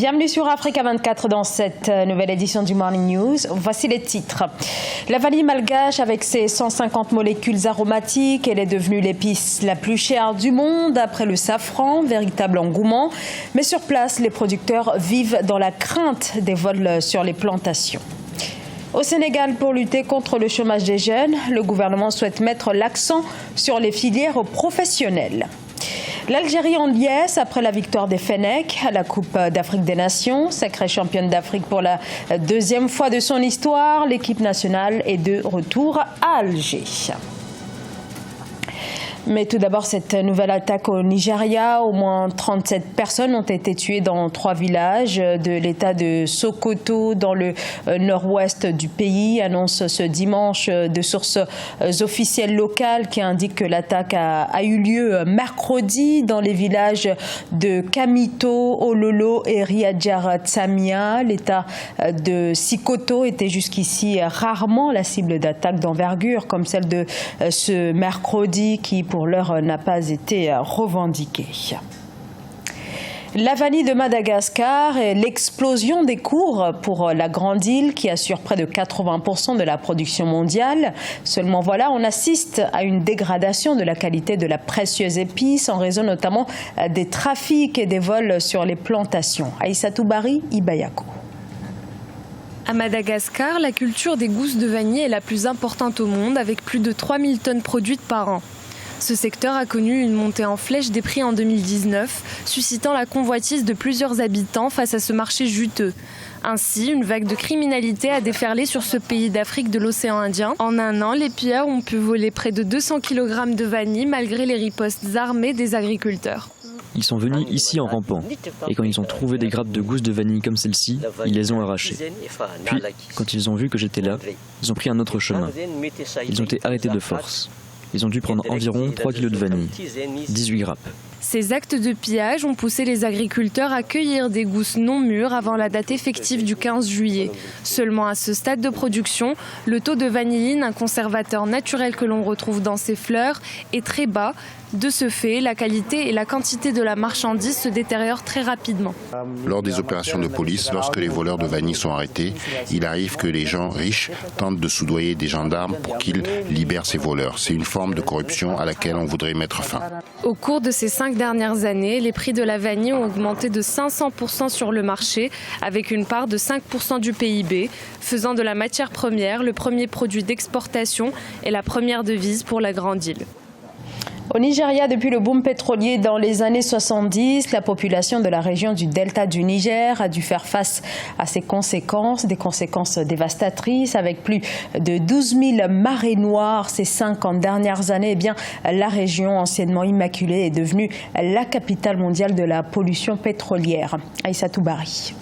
Bienvenue sur Africa 24 dans cette nouvelle édition du Morning News. Voici les titres. La vanille malgache avec ses 150 molécules aromatiques, elle est devenue l'épice la plus chère du monde après le safran, véritable engouement. Mais sur place, les producteurs vivent dans la crainte des vols sur les plantations. Au Sénégal, pour lutter contre le chômage des jeunes, le gouvernement souhaite mettre l'accent sur les filières professionnelles. L'Algérie en liesse après la victoire des Fennecs à la Coupe d'Afrique des Nations. Sacrée championne d'Afrique pour la deuxième fois de son histoire, l'équipe nationale est de retour à Alger. Mais tout d'abord, cette nouvelle attaque au Nigeria. Au moins 37 personnes ont été tuées dans 3 villages de l'État de Sokoto, dans le nord-ouest du pays, annonce ce dimanche de sources officielles locales qui indiquent que l'attaque a eu lieu mercredi dans les villages de Kamito, Ololo et Riadjar Tsamia. L'État de Sokoto était jusqu'ici rarement la cible d'attaques d'envergure comme celle de ce mercredi qui, pour l'heure, n'a pas été revendiquée. La vanille de Madagascar et l'explosion des cours pour la Grande Île qui assure près de 80% de la production mondiale. Seulement voilà, on assiste à une dégradation de la qualité de la précieuse épice en raison notamment des trafics et des vols sur les plantations. Aïssatou Bari, Ibayako. À Madagascar, la culture des gousses de vanille est la plus importante au monde avec plus de 3000 tonnes produites par an. Ce secteur a connu une montée en flèche des prix en 2019, suscitant la convoitise de plusieurs habitants face à ce marché juteux. Ainsi, une vague de criminalité a déferlé sur ce pays d'Afrique de l'océan Indien. En un an, les pilleurs ont pu voler près de 200 kg de vanille malgré les ripostes armées des agriculteurs. Ils sont venus ici en rampant, et quand ils ont trouvé des grappes de gousses de vanille comme celle-ci, ils les ont arrachées. Puis, quand ils ont vu que j'étais là, ils ont pris un autre chemin. Ils ont été arrêtés de force. Ils ont dû prendre environ 3 kg de vanille, 18 grappes. Ces actes de pillage ont poussé les agriculteurs à cueillir des gousses non mûres avant la date effective du 15 juillet. Seulement à ce stade de production, le taux de vanilline, un conservateur naturel que l'on retrouve dans ces fleurs, est très bas. De ce fait, la qualité et la quantité de la marchandise se détériorent très rapidement. Lors des opérations de police, lorsque les voleurs de vanille sont arrêtés, il arrive que les gens riches tentent de soudoyer des gendarmes pour qu'ils libèrent ces voleurs. C'est une forme de corruption à laquelle on voudrait mettre fin. Au cours de ces 5 dernières années, les prix de la vanille ont augmenté de 500% sur le marché, avec une part de 5% du PIB, faisant de la matière première le premier produit d'exportation et la première devise pour la Grande Île. Au Nigeria, depuis le boom pétrolier dans les années 70, la population de la région du delta du Niger a dû faire face à ces conséquences, des conséquences dévastatrices avec plus de 12 000 marées noires ces 50 dernières années. Eh bien, la région anciennement immaculée est devenue la capitale mondiale de la pollution pétrolière. Aïssatou Bari.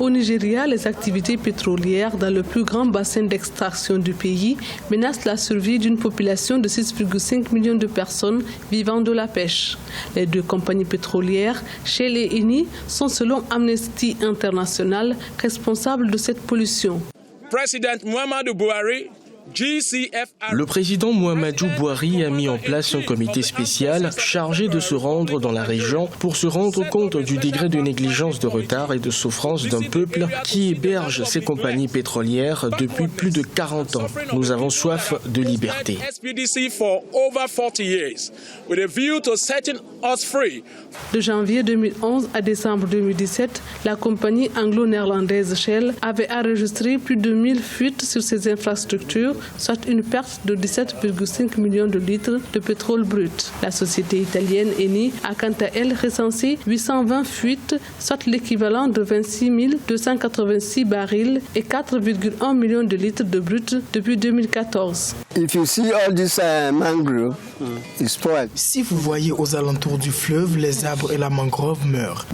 Au Nigeria, les activités pétrolières dans le plus grand bassin d'extraction du pays menacent la survie d'une population de 6,5 millions de personnes vivant de la pêche. Les 2 compagnies pétrolières, Shell et Eni, sont selon Amnesty International responsables de cette pollution. Le président Muhammadu Buhari a mis en place un comité spécial chargé de se rendre dans la région pour se rendre compte du degré de négligence, de retard et de souffrance d'un peuple qui héberge ces compagnies pétrolières depuis plus de 40 ans. Nous avons soif de liberté. De janvier 2011 à décembre 2017, la compagnie anglo-néerlandaise Shell avait enregistré plus de 1000 fuites sur ses infrastructures, soit une perte de 17,5 millions de litres de pétrole brut. La société italienne Eni a quant à elle recensé 820 fuites, soit l'équivalent de 26 286 barils et 4,1 millions de litres de brut depuis 2014. Si vous voyez aux alentours du fleuve, les arbres et la mangrove meurent.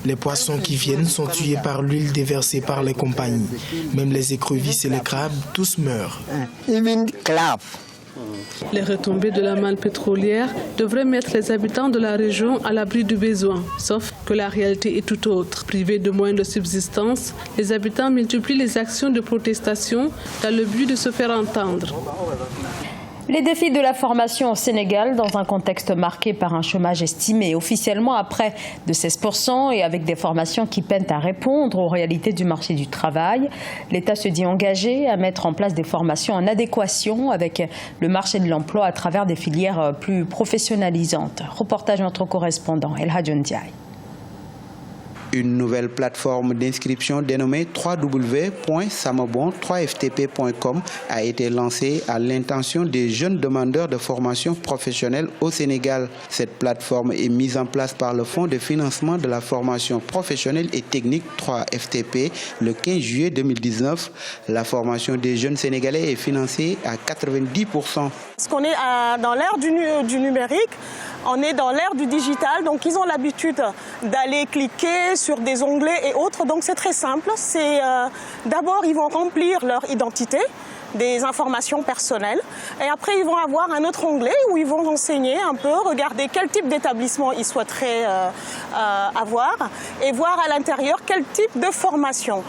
Les poissons qui viennent sont tués par l'huile déversée par les compagnies. Même les écrevisses et les crabes, tous meurent. Les retombées de la manne pétrolière devraient mettre les habitants de la région à l'abri du besoin. Sauf que la réalité est tout autre. Privés de moyens de subsistance, les habitants multiplient les actions de protestation dans le but de se faire entendre. Les défis de la formation au Sénégal dans un contexte marqué par un chômage estimé officiellement à près de 16% et avec des formations qui peinent à répondre aux réalités du marché du travail. L'État se dit engagé à mettre en place des formations en adéquation avec le marché de l'emploi à travers des filières plus professionnalisantes. Reportage de notre correspondant El Hadjon Ndiaye. Une nouvelle plateforme d'inscription dénommée www.samobon3ftp.com a été lancée à l'intention des jeunes demandeurs de formation professionnelle au Sénégal. Cette plateforme est mise en place par le Fonds de financement de la formation professionnelle et technique 3FTP le 15 juillet 2019. La formation des jeunes Sénégalais est financée à 90%. Parce qu'on est dans l'ère du numérique, on est dans l'ère du digital, donc ils ont l'habitude d'aller cliquer sur des onglets et autres, donc c'est très simple. D'abord, ils vont remplir leur identité, des informations personnelles, et après ils vont avoir un autre onglet où ils vont renseigner un peu, regarder quel type d'établissement ils souhaiteraient avoir et voir à l'intérieur quel type de formation.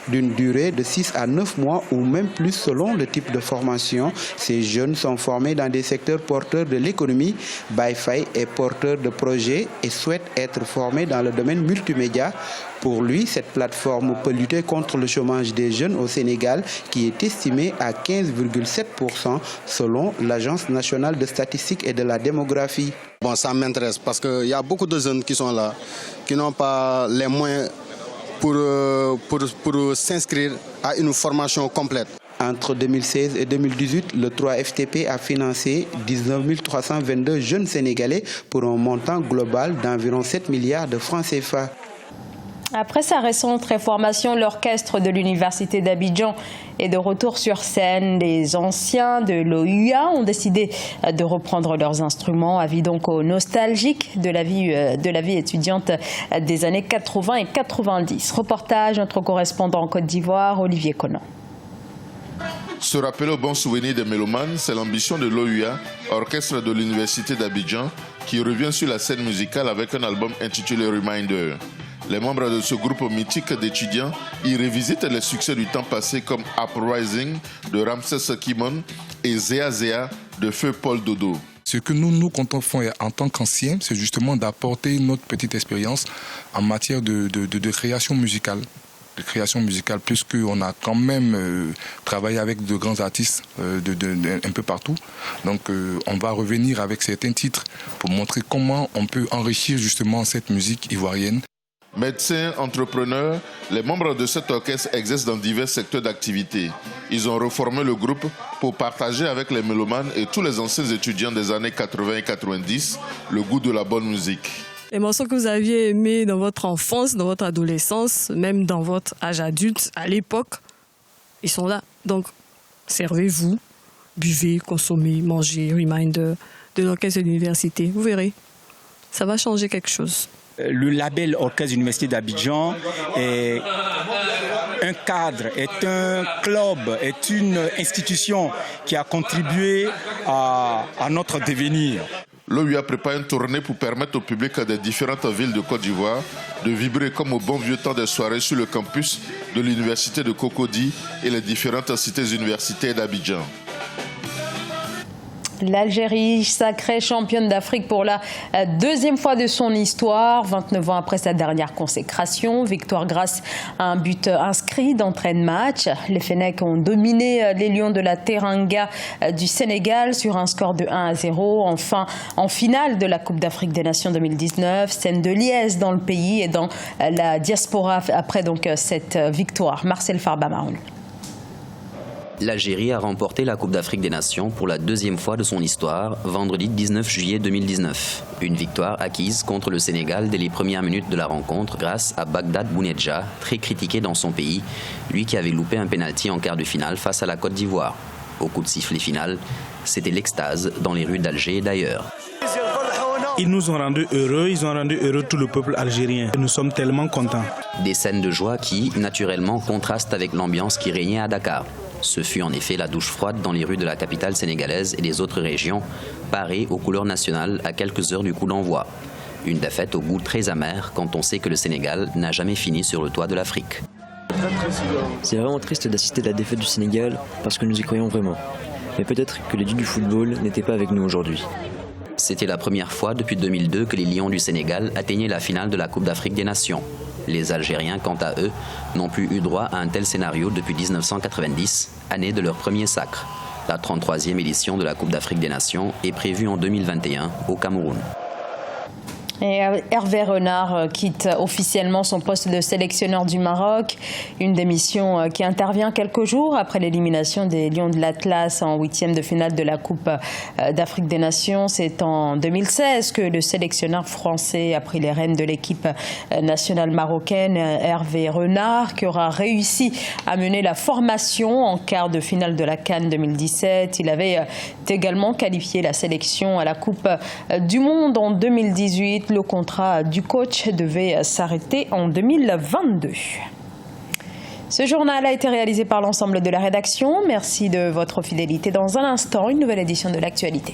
D'une durée de 6 à 9 mois ou même plus selon le type de formation. Ces jeunes sont formés dans des secteurs porteurs de l'économie. Baïfaï est porteur de projets et souhaite être formé dans le domaine multimédia. Pour lui, cette plateforme peut lutter contre le chômage des jeunes au Sénégal qui est estimé à 15,7% selon l'Agence nationale de statistique et de la démographie. Bon, ça m'intéresse parce qu'il y a beaucoup de jeunes qui sont là, qui n'ont pas les moyens pour s'inscrire à une formation complète. Entre 2016 et 2018, le 3FTP a financé 19 322 jeunes Sénégalais pour un montant global d'environ 7 milliards de francs CFA. Après sa récente réformation, l'orchestre de l'Université d'Abidjan est de retour sur scène. Les anciens de l'OUA ont décidé de reprendre leurs instruments, avis donc aux nostalgiques de la vie étudiante des années 80 et 90. Reportage, notre correspondant en Côte d'Ivoire, Olivier Conan. Se rappeler au bon souvenir des mélomanes, c'est l'ambition de l'OUA, orchestre de l'Université d'Abidjan, qui revient sur la scène musicale avec un album intitulé Reminder. Les membres de ce groupe mythique d'étudiants y revisitent les succès du temps passé comme Uprising de Ramses Kimon et Zéa Zéa de Feu Paul Dodo. Ce que nous comptons faire en tant qu'anciens, c'est justement d'apporter notre petite expérience en matière de création musicale. Puisqu'on a quand même travaillé avec de grands artistes un peu partout. Donc on va revenir avec certains titres pour montrer comment on peut enrichir justement cette musique ivoirienne. Médecins, entrepreneurs, les membres de cet orchestre exercent dans divers secteurs d'activité. Ils ont reformé le groupe pour partager avec les mélomanes et tous les anciens étudiants des années 80 et 90 le goût de la bonne musique. Les morceaux que vous aviez aimés dans votre enfance, dans votre adolescence, même dans votre âge adulte, à l'époque, ils sont là. Donc, servez-vous, buvez, consommez, mangez, Reminder de l'orchestre de l'université. Vous verrez, ça va changer quelque chose. Le label Orchestre de l'Université d'Abidjan est un cadre, est un club, est une institution qui a contribué à notre devenir. L'OUA prépare une tournée pour permettre au public des différentes villes de Côte d'Ivoire de vibrer comme au bon vieux temps des soirées sur le campus de l'Université de Cocody et les différentes cités universitaires d'Abidjan. L'Algérie, sacrée championne d'Afrique pour la deuxième fois de son histoire, 29 ans après sa dernière consécration. Victoire grâce à un but inscrit d'entrée de match. Les Fennecs ont dominé les Lions de la Teranga du Sénégal sur un score de 1-0. Enfin, en finale de la Coupe d'Afrique des Nations 2019, scène de liesse dans le pays et dans la diaspora après donc cette victoire. Marcel Farba-Maroun. L'Algérie a remporté la Coupe d'Afrique des Nations pour la deuxième fois de son histoire, vendredi 19 juillet 2019. Une victoire acquise contre le Sénégal dès les premières minutes de la rencontre grâce à Bagdad Bounedjah, très critiqué dans son pays, lui qui avait loupé un pénalty en quart de finale face à la Côte d'Ivoire. Au coup de sifflet final, c'était l'extase dans les rues d'Alger et d'ailleurs. Ils nous ont rendus heureux, ils ont rendu heureux tout le peuple algérien. Nous sommes tellement contents. Des scènes de joie qui, naturellement, contrastent avec l'ambiance qui régnait à Dakar. Ce fut en effet la douche froide dans les rues de la capitale sénégalaise et des autres régions, parées aux couleurs nationales à quelques heures du coup d'envoi. Une défaite au goût très amer quand on sait que le Sénégal n'a jamais fini sur le toit de l'Afrique. C'est vraiment triste d'assister à la défaite du Sénégal parce que nous y croyons vraiment. mais peut-être que les dieux du football n'étaient pas avec nous aujourd'hui. C'était la première fois depuis 2002 que les Lions du Sénégal atteignaient la finale de la Coupe d'Afrique des Nations. Les Algériens, quant à eux, n'ont plus eu droit à un tel scénario depuis 1990, année de leur premier sacre. La 33e édition de la Coupe d'Afrique des Nations est prévue en 2021 au Cameroun. Et Hervé Renard quitte officiellement son poste de sélectionneur du Maroc. Une démission qui intervient quelques jours après l'élimination des Lions de l'Atlas en 8e de finale de la Coupe d'Afrique des Nations. C'est en 2016 que le sélectionneur français a pris les rênes de l'équipe nationale marocaine. Hervé Renard, qui aura réussi à mener la formation en quart de finale de la CAN 2017. Il avait également qualifié la sélection à la Coupe du Monde en 2018. Le contrat du coach devait s'arrêter en 2022. Ce journal a été réalisé par l'ensemble de la rédaction. Merci de votre fidélité. Dans un instant, une nouvelle édition de l'actualité.